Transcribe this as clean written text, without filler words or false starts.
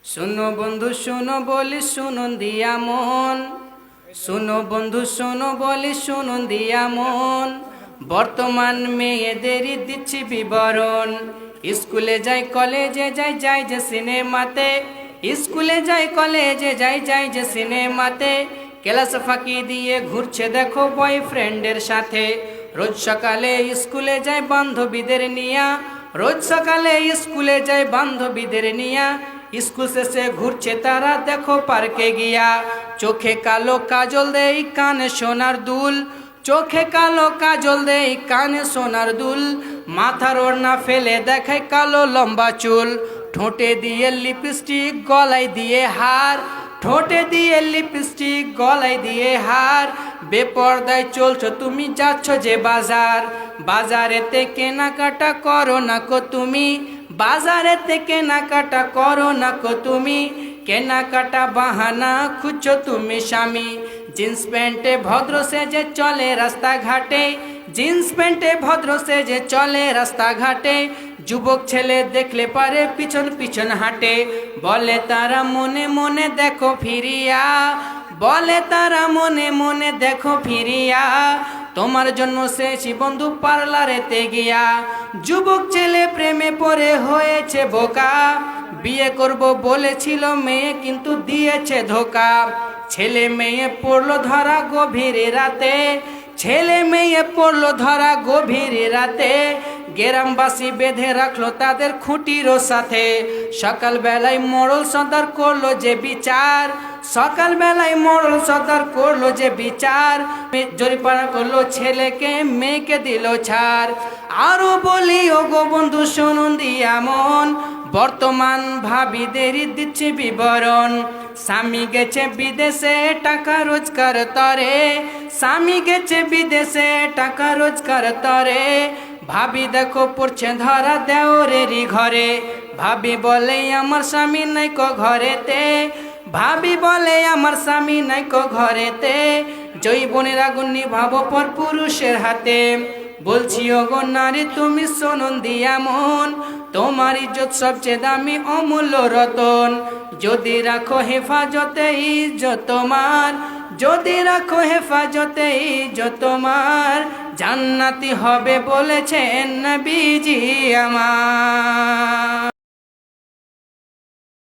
শোনো বন্ধু শোনো বলি শুনুন দিয়া মন, শোনো বন্ধু শোনো বলি শুনুন দিয়া মন। বর্তমান মেয়েদেরই দিচ্ছি বিবরণ। স্কুলে যাই কলেজে যাই যাই যে সিনেমাতে, স্কুলে যাই কলেজে যাই যাই যে সিনেমাতে। ক্লাস ফাঁকি দিয়ে ঘুরছে দেখো বয়ফ্রেন্ডের সাথে। রোজ সকালে স্কুলে যায় বান্ধবীদের নিয়া, রোজ সকালে স্কুলে যায় বান্ধবীদের নিয়া। স্কুল শেষে ঘুরছে তারা দেখো পার্কে গিয়া। চোখে কালো কাজল দেই কানে সোনার দুল, চোখে কালো কাজল দেই কানে সোনার দুল। মাথার ওড়না ফেলে দেখায় কালো লম্বা চুল, ঠোঁটে দিয়ে লিপস্টিক গলায় দিয়ে হার, ঠোঁটে দিয়ে লিপস্টিক গলায় দিয়ে হার। বেপরদায় চলছো তুমি যাচ্ছ যে বাজার, বাজারেতে কেনাকাটা করো না কো তুমি, বাজারেতে কেনাকাটা করো না কো তুমি। কেনাকাটা বাহানা খুঁজছো তুমি স্বামী। জিন্স প্যান্টে ভদ্র সেজে চলে রাস্তাঘাটে, জিন্স প্যান্টে ভদ্র সেজে চলে রাস্তাঘাটে। যুবক ছেলে দেখলে পারে পিছন পিছন হাঁটে, বলে তারা মনে মনে দেখো ফিরিয়া, বলে তারা মনে মনে দেখো ফিরিয়া। তোমার জন্য শেষই বন্ধু পার্লারেতে গিয়া। যুবক ছেলে প্রেমে পড়ে হয়েছে বোকা, বিয়ে করব বলেছিল মেয়ে কিন্তু দিয়েছে ধোকা। ছেলে মেয়ে পড়লো ধরা গভীর রাতে, ছেলে মেয়ে পড়লো ধরা গভীর রাতে। গ্রামবাসী বেঁধে রাখলো তাদের খুঁটিরও সাথে। সকাল বেলায় মোড়ল সর্দার করলো যে বিচার, সকাল বেলায় মোড়ল সর্দার করলো যে বিচার। জরিপানা করলো ছেলেকে মেয়েকে দিল ছাড়। আরো বলি ও গো বন্ধু শুনুন দিয়া মন, বর্তমান ভাবিদেরই দিচ্ছে বিবরণ। স্বামী গেছে বিদেশে টাকা রোজগার তরে, স্বামী গেছে বিদেশে টাকা রোজগার তরে। ভাবি দেখো পড়ছে ধরা দেওরেরই ঘরে, ভাবি বলে আমার স্বামী নাই কো ঘরেতে, ভাবি বলে আমার স্বামী নাই কো ঘরেতে। জৈবনের আগুন নিভাবো পর পুরুষের হাতে। বলছি ও গো নারী তুমি শুনুন দিয়া মন, তোমার ইজ্জত সবচেয়ে দামি অমূল্য রতন। যদি রাখো হেফাজতে ইজ্জত তোমার, যদি রাখো হেফাজতে ইজ্জত তোমার। জান্নাতি হবে বলেছেন নবীজি আমার।